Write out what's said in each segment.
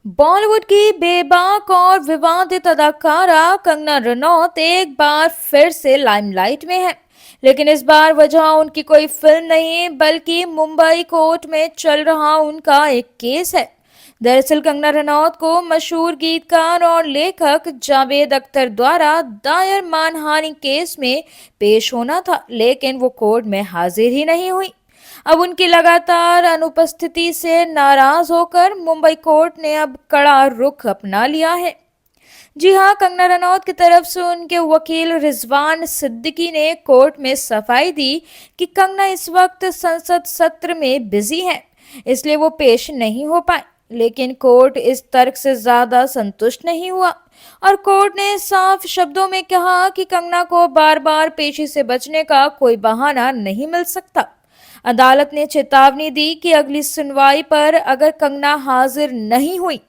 बॉलीवुड की बेबाक और विवादित अदाकारा कंगना रनौत एक बार फिर से लाइमलाइट में है। लेकिन इस बार वजह उनकी कोई फिल्म नहीं बल्कि मुंबई कोर्ट में चल रहा उनका एक केस है। दरअसल कंगना रनौत को मशहूर गीतकार और लेखक जावेद अख्तर द्वारा दायर मानहानि केस में पेश होना था, लेकिन वो कोर्ट में हाजिर ही नहीं हुई। अब उनकी लगातार अनुपस्थिति से नाराज होकर मुंबई कोर्ट ने अब कड़ा रुख अपना लिया है। जी हां, कंगना रनौत की तरफ से उनके वकील रिजवान सिद्दीकी ने कोर्ट में सफाई दी कि कंगना इस वक्त संसद सत्र में बिजी हैं, इसलिए वो पेश नहीं हो पाए। लेकिन कोर्ट इस तर्क से ज्यादा संतुष्ट नहीं हुआ और कोर्ट ने साफ शब्दों में कहा कि कंगना को बार बार पेशी से बचने का कोई बहाना नहीं मिल सकता। अदालत ने चेतावनी दी कि अगली सुनवाई पर अगर कंगना हाजिर नहीं हुई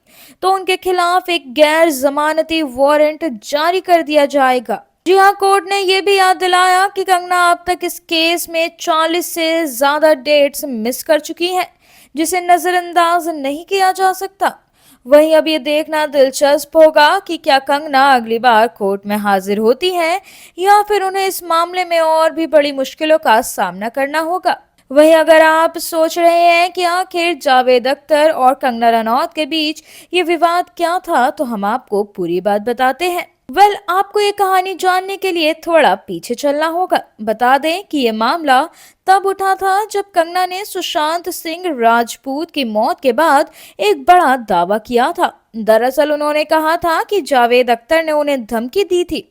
तो उनके खिलाफ एक गैर जमानती वारंट जारी कर दिया जाएगा। जी हां, कोर्ट ने यह भी याद दिलाया कि कंगना अब तक इस केस में 40 से ज्यादा डेट्स मिस कर चुकी हैं, जिसे नजरअंदाज नहीं किया जा सकता। वहीं अब ये देखना दिलचस्प होगा कि क्या कंगना अगली बार कोर्ट में हाजिर होती हैं या फिर उन्हें इस मामले में और भी बड़ी मुश्किलों का सामना करना होगा। वहीं अगर आप सोच रहे हैं कि आखिर जावेद अख्तर और कंगना रनौत के बीच ये विवाद क्या था, तो हम आपको पूरी बात बताते हैं। आपको ये कहानी जानने के लिए थोड़ा पीछे चलना होगा। बता दें कि ये मामला तब उठा था जब कंगना ने सुशांत सिंह राजपूत की मौत के बाद एक बड़ा दावा किया था। दरअसल उन्होंने कहा था कि जावेद अख्तर ने उन्हें धमकी दी थी।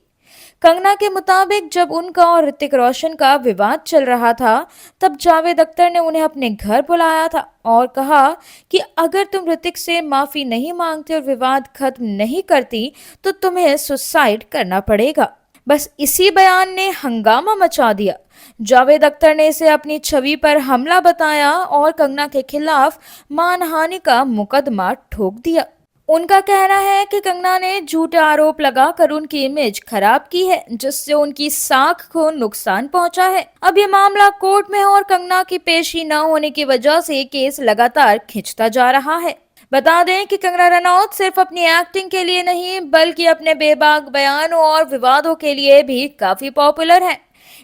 कंगना के मुताबिक जब उनका और ऋतिक रोशन का विवाद चल रहा था, तब जावेद अख्तर ने उन्हें अपने घर बुलाया था और कहा कि अगर तुम ऋतिक से माफी नहीं मांगते और विवाद खत्म नहीं करती तो तुम्हें सुसाइड करना पड़ेगा। बस इसी बयान ने हंगामा मचा दिया। जावेद अख्तर ने इसे अपनी छवि पर हमला बताया और कंगना के खिलाफ मानहानि का मुकदमा ठोक दिया। उनका कहना है कि कंगना ने झूठे आरोप लगाकर उनकी इमेज खराब की है, जिससे उनकी साख को नुकसान पहुंचा है। अब ये मामला कोर्ट में है और कंगना की पेशी न होने की वजह से केस लगातार खिंचता जा रहा है। बता दें कि कंगना रनौत सिर्फ अपनी एक्टिंग के लिए नहीं बल्कि अपने बेबाक बयानों और विवादों के लिए भी काफी पॉपुलर हैं।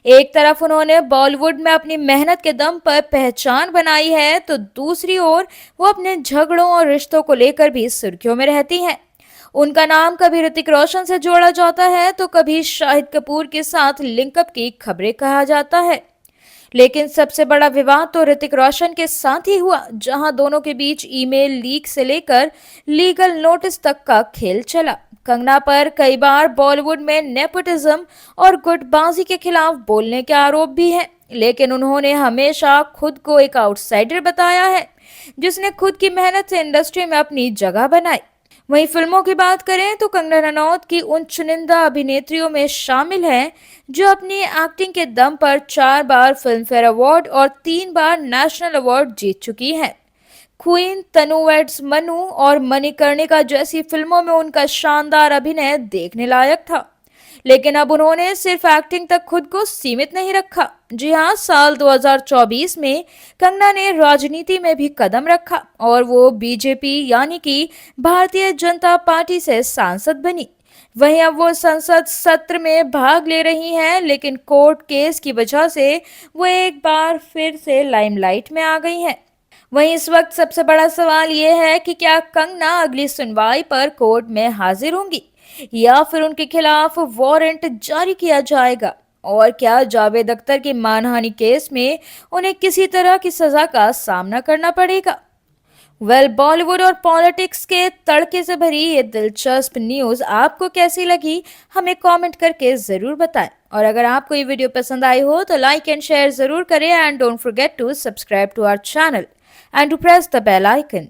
एक तरफ उन्होंने बॉलीवुड में अपनी मेहनत के दम पर पहचान बनाई है, तो दूसरी ओर वो अपने झगड़ों और रिश्तों को लेकर भी सुर्खियों में रहती हैं। उनका नाम कभी ऋतिक रोशन से जोड़ा जाता है तो कभी शाहिद कपूर के साथ लिंकअप की खबरें कहा जाता है। लेकिन सबसे बड़ा विवाद तो ऋतिक रोशन के साथ ही हुआ, जहां दोनों के बीच ईमेल लीक से लेकर लीगल नोटिस तक का खेल चला। कंगना पर कई बार बॉलीवुड में नेपोटिज्म और गुटबाजी के खिलाफ बोलने के आरोप भी हैं, लेकिन उन्होंने हमेशा खुद को एक आउटसाइडर बताया है, जिसने खुद की मेहनत से इंडस्ट्री में अपनी जगह बनाई। वहीं फिल्मों की बात करें तो कंगना रनौत की उन चुनिंदा अभिनेत्रियों में शामिल हैं जो अपनी एक्टिंग के दम पर 4 बार फिल्म फेयर अवार्ड और 3 बार नेशनल अवार्ड जीत चुकी हैं। क्वीन, तनु वेड्स मनु और मणिकर्णिका जैसी फिल्मों में उनका शानदार अभिनय देखने लायक था। लेकिन अब उन्होंने सिर्फ एक्टिंग तक खुद को सीमित नहीं रखा। जी हां, साल 2024 में कंगना ने राजनीति में भी कदम रखा और वो बीजेपी यानी कि भारतीय जनता पार्टी से सांसद बनी। वहीं अब वो संसद सत्र में भाग ले रही हैं, लेकिन कोर्ट केस की वजह से वो एक बार फिर से लाइमलाइट में आ गई हैं। वहीं इस वक्त सबसे बड़ा सवाल ये है कि क्या कंगना अगली सुनवाई पर कोर्ट में हाजिर होंगी या फिर उनके खिलाफ वारंट जारी किया जाएगा, और क्या जावेद अख्तर की मानहानि केस में उन्हें किसी तरह की सजा का सामना करना पड़ेगा। बॉलीवुड और पॉलिटिक्स के तड़के से भरी ये दिलचस्प न्यूज आपको कैसी लगी, हमें कमेंट करके जरूर बताएं। और अगर आपको ये वीडियो पसंद आई हो तो लाइक एंड शेयर जरूर करें, and don't forget to subscribe to our channel and to press the bell icon.